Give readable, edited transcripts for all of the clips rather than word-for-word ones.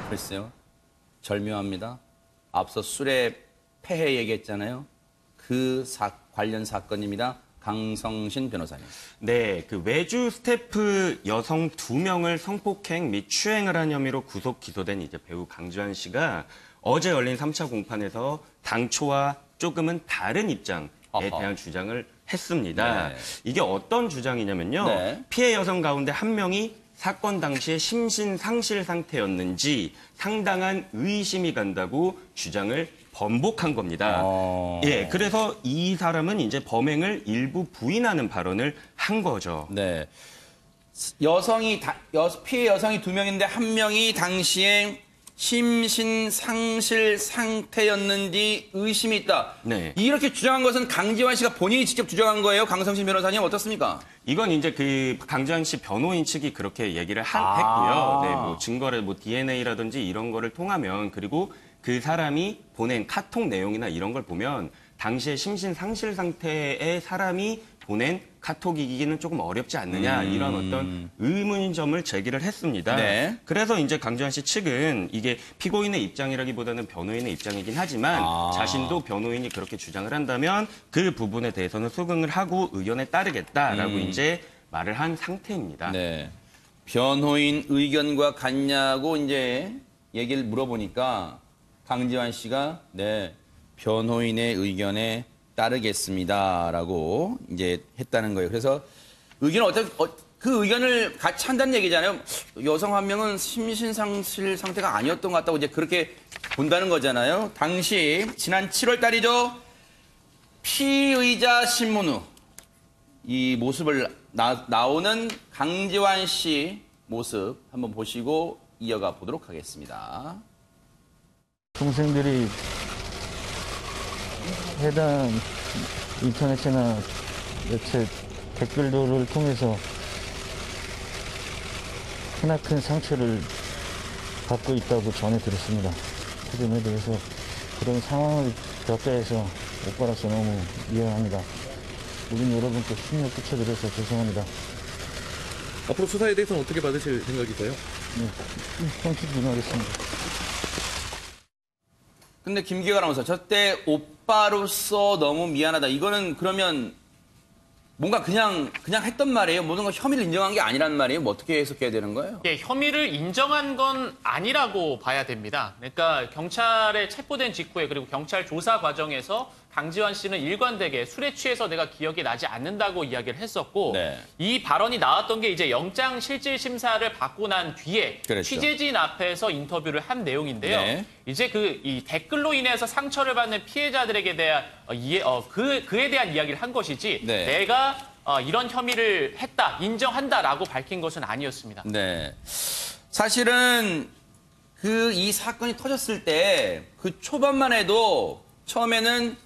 글쎄요. 절묘합니다. 앞서 술의 폐해 얘기했잖아요. 그 관련 사건입니다. 강성신 변호사님. 네, 그 외주 스태프 여성 2명을 성폭행 및 추행을 한 혐의로 구속 기소된 이제 배우 강주한 씨가 어제 열린 3차 공판에서 당초와 조금은 다른 입장에 대한 주장을 했습니다. 네. 이게 어떤 주장이냐면요. 네. 피해 여성 가운데 한 명이 사건 당시에 심신 상실 상태였는지 상당한 의심이 간다고 주장을 번복한 겁니다. 예, 그래서 이 사람은 이제 범행을 일부 부인하는 발언을 한 거죠. 네. 피해 여성이 2명인데 한 명이 당시에 심신 상실 상태였는지 의심이 있다. 네. 이렇게 주장한 것은 강지환 씨가 본인이 직접 주장한 거예요. 강성신 변호사님 어떻습니까? 이건 이제 그 강주한 씨 변호인 측이 그렇게 얘기를 했고요. 네, 뭐 증거를 뭐 DNA라든지 이런 거를 통하면 그리고 그 사람이 보낸 카톡 내용이나 이런 걸 보면 당시에 심신 상실 상태의 사람이 보낸 카톡이기는 조금 어렵지 않느냐 이런 어떤 의문점을 제기를 했습니다. 네. 그래서 이제 강주한 씨 측은 이게 피고인의 입장이라기보다는 변호인의 입장이긴 하지만 자신도 변호인이 그렇게 주장을 한다면 그 부분에 대해서는 수긍을 하고 의견에 따르겠다라고 이제 말을 한 상태입니다. 네. 변호인 의견과 같냐고 이제 얘기를 물어보니까 강지환 씨가 네, 변호인의 의견에 따르겠습니다라고 이제 했다는 거예요. 그래서 그 의견을 같이 한다는 얘기잖아요. 여성 한 명은 심신상실 상태가 아니었던 것 같다고 이제 그렇게 본다는 거잖아요. 당시 지난 7월 달이죠. 피의자 신문 후 이 모습을 나오는 강지환 씨 모습 한번 보시고 이어가 보도록 하겠습니다. 동생들이 해당 인터넷이나 매체 댓글들을 통해서 크나큰 상처를 받고 있다고 전해 들었습니다. 그럼에 대해서 그런 상황을 겪게 해서 오빠로서 너무 미안합니다. 우린 여러분께 충격 끼쳐드려서 죄송합니다. 앞으로 수사에 대해서는 어떻게 받으실 생각이세요? 네, 형식 임하겠습니다. 근데 김기현 아나운서, 저때 오빠로서 너무 미안하다. 이거는 그러면 뭔가 그냥 했던 말이에요? 모든 걸 혐의를 인정한 게 아니란 말이에요? 뭐 어떻게 해석해야 되는 거예요? 예, 혐의를 인정한 건 아니라고 봐야 됩니다. 그러니까 경찰에 체포된 직후에 그리고 경찰 조사 과정에서 강지환 씨는 일관되게 술에 취해서 내가 기억이 나지 않는다고 이야기를 했었고 네. 이 발언이 나왔던 게 이제 영장 실질 심사를 받고 난 뒤에 그랬죠. 취재진 앞에서 인터뷰를 한 내용인데요. 네. 이제 이 댓글로 인해서 상처를 받는 피해자들에게 대한 그에 대한 이야기를 한 것이지 네. 내가 이런 혐의를 했다, 인정한다라고 밝힌 것은 아니었습니다. 네. 사실은 이 사건이 터졌을 때 그 초반만 해도 처음에는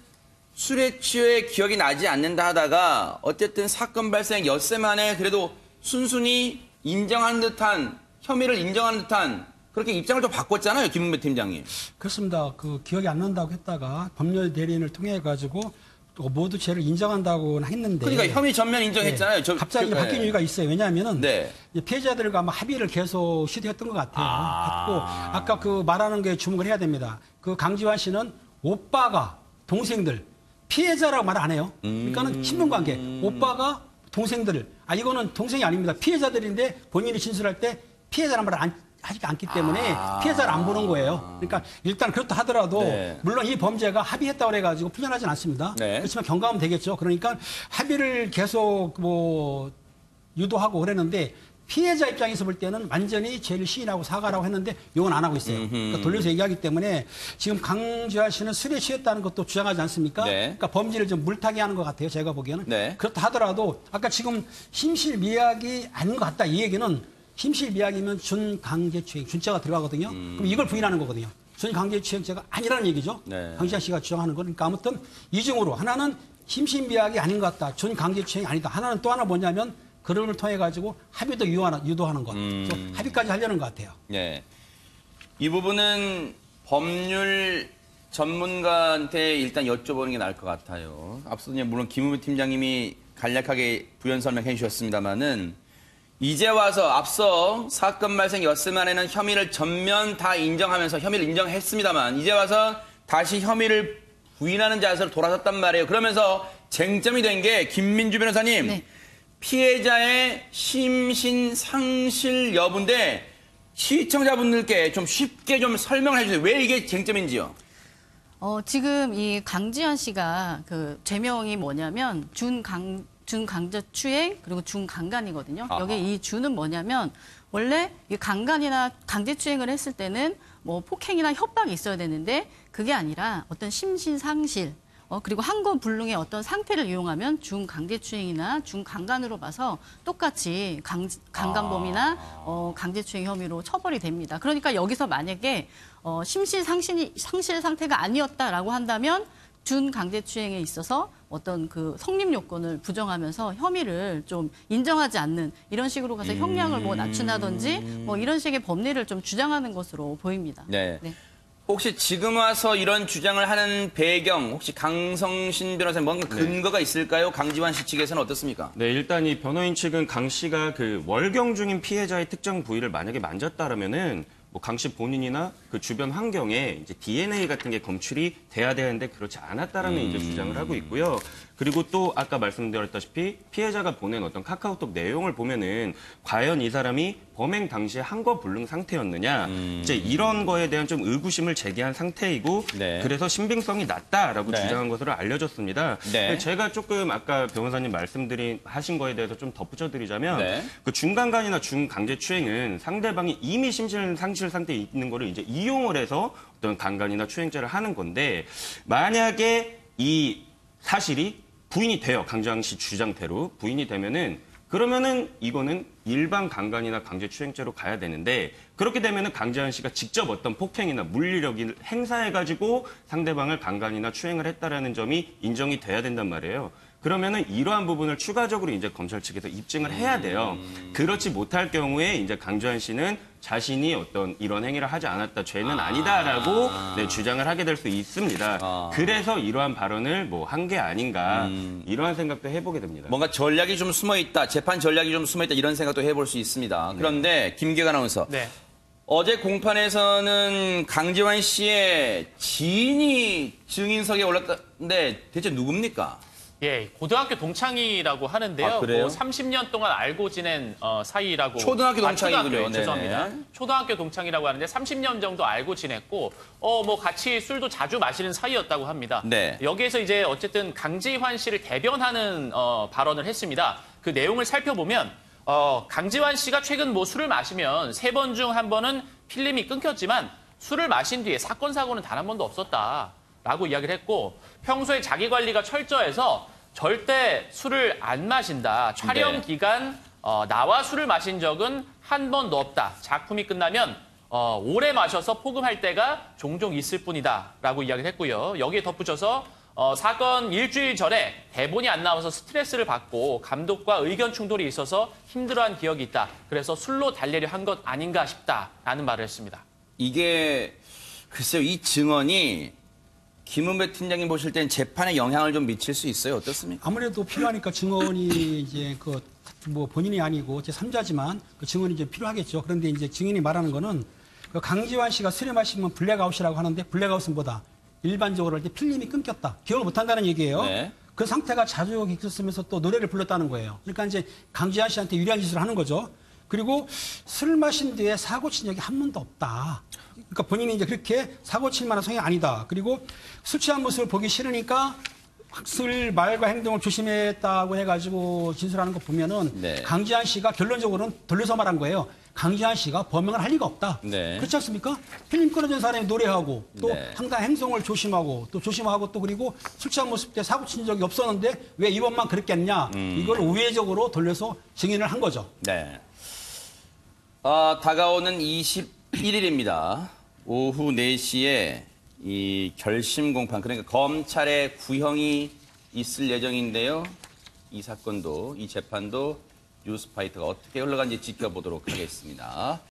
술에 취해 기억이 나지 않는다 하다가 어쨌든 사건 발생 엿새 만에 그래도 순순히 인정한 듯한 혐의를 인정한 듯한 그렇게 입장을 좀 바꿨잖아요, 김은배 팀장님. 그렇습니다. 그 기억이 안 난다고 했다가 법률 대리인을 통해 가지고 또 모두 죄를 인정한다고 했는데. 그러니까 혐의 전면 인정했잖아요. 네. 갑자기 바뀐 이유가 있어요. 왜냐하면은 네. 피해자들과 합의를 계속 시도했던 것 같아요. 했고 아까 그 말하는 게 주목을 해야 됩니다. 그 강지환 씨는 오빠가 동생들 피해자라고 말 안 해요. 그러니까는 친분관계. 오빠가 동생들. 이거는 동생이 아닙니다. 피해자들인데 본인이 진술할 때 피해자란 말을 하지 않기 때문에 피해자를 안 보는 거예요. 그러니까 일단 그렇다 하더라도 네. 물론 이 범죄가 합의했다고 해가지고 풀려나진 않습니다. 네. 그렇지만 경감하면 되겠죠. 그러니까 합의를 계속 유도하고 그랬는데 피해자 입장에서 볼 때는 완전히 죄를 시인하고 사과라고 했는데 이건 안 하고 있어요. 그러니까 돌려서 얘기하기 때문에 지금 강지환 씨는 술에 취했다는 것도 주장하지 않습니까? 네. 그러니까 범죄를 좀 물타기 하는 것 같아요. 제가 보기에는. 네. 그렇다 하더라도 아까 지금 심실미약이 아닌 것 같다. 이 얘기는 심실미약이면 준강제추행, 준자가 들어가거든요. 그럼 이걸 부인하는 거거든요. 준강제추행죄가 아니라는 얘기죠. 네. 강지환 씨가 주장하는 건. 그러니까 아무튼 이중으로 하나는 심실미약이 아닌 것 같다. 준강제추행이 아니다. 하나는 또 하나 뭐냐면 그런 통해 가지고 합의도 유도하는 것. 그래서 합의까지 하려는 것 같아요. 네. 이 부분은 법률 전문가한테 일단 여쭤보는 게 나을 것 같아요. 앞서 물론 김은배 팀장님이 간략하게 부연 설명해 주셨습니다만은 이제 와서 앞서 사건 발생였을 만에는 혐의를 전면 다 인정하면서 혐의를 인정했습니다만 이제 와서 다시 혐의를 부인하는 자세로 돌아섰단 말이에요. 그러면서 쟁점이 된 게 김민주 변호사님, 네. 피해자의 심신 상실 여부인데 시청자분들께 좀 쉽게 좀 설명을 해주세요. 왜 이게 쟁점인지요? 지금 이 강지현 씨가 그 죄명이 뭐냐면 준강제추행 그리고 준강간이거든요. 아하. 여기 이 준은 뭐냐면 원래 이 강간이나 강제추행을 했을 때는 뭐 폭행이나 협박이 있어야 되는데 그게 아니라 어떤 심신상실 그리고 한건불능의 어떤 상태를 이용하면 중강제추행이나 중강간으로 봐서 똑같이 강간범이나 강제추행 혐의로 처벌이 됩니다. 그러니까 여기서 만약에 심신상실 상태가 아니었다라고 한다면 준강제추행에 있어서 어떤 그 성립 요건을 부정하면서 혐의를 좀 인정하지 않는 이런 식으로 가서 형량을 뭐 낮춘다든지 뭐 이런 식의 법리를 좀 주장하는 것으로 보입니다. 네. 혹시 지금 와서 이런 주장을 하는 배경, 혹시 강성신 변호사님 뭔가 근거가 있을까요? 강지환 씨 측에서는 어떻습니까? 네, 일단 이 변호인 측은 강 씨가 그 월경 중인 피해자의 특정 부위를 만약에 만졌다라면은 뭐 강 씨 본인이나 그 주변 환경에 이제 DNA 같은 게 검출이 돼야 되는데 그렇지 않았다라는 이제 주장을 하고 있고요. 그리고 또 아까 말씀드렸다시피 피해자가 보낸 어떤 카카오톡 내용을 보면은 과연 이 사람이 범행 당시에 한거불능 상태였느냐 이제 이런 거에 대한 좀 의구심을 제기한 상태이고 네. 그래서 신빙성이 낮다라고 네. 주장한 것으로 알려졌습니다. 네. 제가 조금 아까 변호사님 하신 거에 대해서 좀 덧붙여드리자면 네. 그 중강간이나 중강제추행은 상대방이 이미 심신상실 상태에 있는 거를 이제 이용을 해서 어떤 강간이나 추행죄를 하는 건데 만약에 이 사실이 부인이 돼요. 강지환 씨 주장대로 부인이 되면은 그러면은 이거는 일반 강간이나 강제추행죄로 가야 되는데 그렇게 되면은 강지환 씨가 직접 어떤 폭행이나 물리력을 행사해가지고 상대방을 강간이나 추행을 했다라는 점이 인정이 돼야 된단 말이에요. 그러면은 이러한 부분을 추가적으로 이제 검찰 측에서 입증을 해야 돼요. 그렇지 못할 경우에 이제 강지환 씨는 자신이 어떤 이런 행위를 하지 않았다, 죄는 아니다라고 네, 주장을 하게 될 수 있습니다. 그래서 이러한 발언을 뭐 한 게 아닌가 이러한 생각도 해보게 됩니다. 뭔가 전략이 좀 숨어 있다, 재판 전략이 좀 숨어 있다 이런 생각도 해볼 수 있습니다. 그런데 김기혁 아나운서. 네. 어제 공판에서는 강지환 씨의 지인이 증인석에 올랐는데 대체 누굽니까? 예, 고등학교 동창이라고 하는데요. 아, 그래요? 뭐 30년 동안 알고 지낸 사이라고. 초등학교 동창이군요. 초등학교, 네네. 죄송합니다. 초등학교 동창이라고 하는데 30년 정도 알고 지냈고, 뭐 같이 술도 자주 마시는 사이였다고 합니다. 네. 여기에서 이제 어쨌든 강지환 씨를 대변하는 발언을 했습니다. 그 내용을 살펴보면 강지환 씨가 최근 뭐 술을 마시면 3번 중 1번은 필름이 끊겼지만 술을 마신 뒤에 사건 사고는 단 한 번도 없었다라고 이야기를 했고 평소에 자기 관리가 철저해서 절대 술을 안 마신다. 촬영 네. 기간 나와 술을 마신 적은 한 번도 없다. 작품이 끝나면 오래 마셔서 포금할 때가 종종 있을 뿐이다라고 이야기를 했고요. 여기에 덧붙여서 사건 일주일 전에 대본이 안 나와서 스트레스를 받고 감독과 의견 충돌이 있어서 힘들어한 기억이 있다. 그래서 술로 달래려 한 것 아닌가 싶다라는 말을 했습니다. 이게 글쎄요, 이 증언이 김은배 팀장님 보실 땐 재판에 영향을 좀 미칠 수 있어요. 어떻습니까? 아무래도 필요하니까 증언이 이제 뭐 본인이 아니고 제 3자지만 그 증언이 이제 필요하겠죠. 그런데 이제 증인이 말하는 거는 그 강지환 씨가 술을 마시면 블랙아웃이라고 하는데 블랙아웃은 뭐다? 일반적으로 할 때 필름이 끊겼다. 기억을 못 한다는 얘기예요. 네. 그 상태가 자주 있었으면서 또 노래를 불렀다는 거예요. 그러니까 이제 강지환 씨한테 유리한 짓을 하는 거죠. 그리고 술 마신 뒤에 사고 친 적이 한 번도 없다. 그러니까 본인이 이제 그렇게 사고 칠 만한 성향이 아니다. 그리고 술 취한 모습을 보기 싫으니까 술 말과 행동을 조심했다고 해가지고 진술하는 거 보면은 네. 강지환 씨가 결론적으로는 돌려서 말한 거예요. 강지환 씨가 범행을 할 리가 없다. 네. 그렇지 않습니까? 필름 끊어진 사람이 노래하고 또 네. 상당히 행동을 조심하고 또 그리고 술 취한 모습 때 사고 친 적이 없었는데 왜 이번만 그랬겠냐. 이걸 우회적으로 돌려서 증인을 한 거죠. 네. 다가오는 21일입니다. 오후 4시에 이 결심 공판, 그러니까 검찰의 구형이 있을 예정인데요. 이 사건도, 이 재판도 뉴스파이터가 어떻게 흘러간지 지켜보도록 하겠습니다.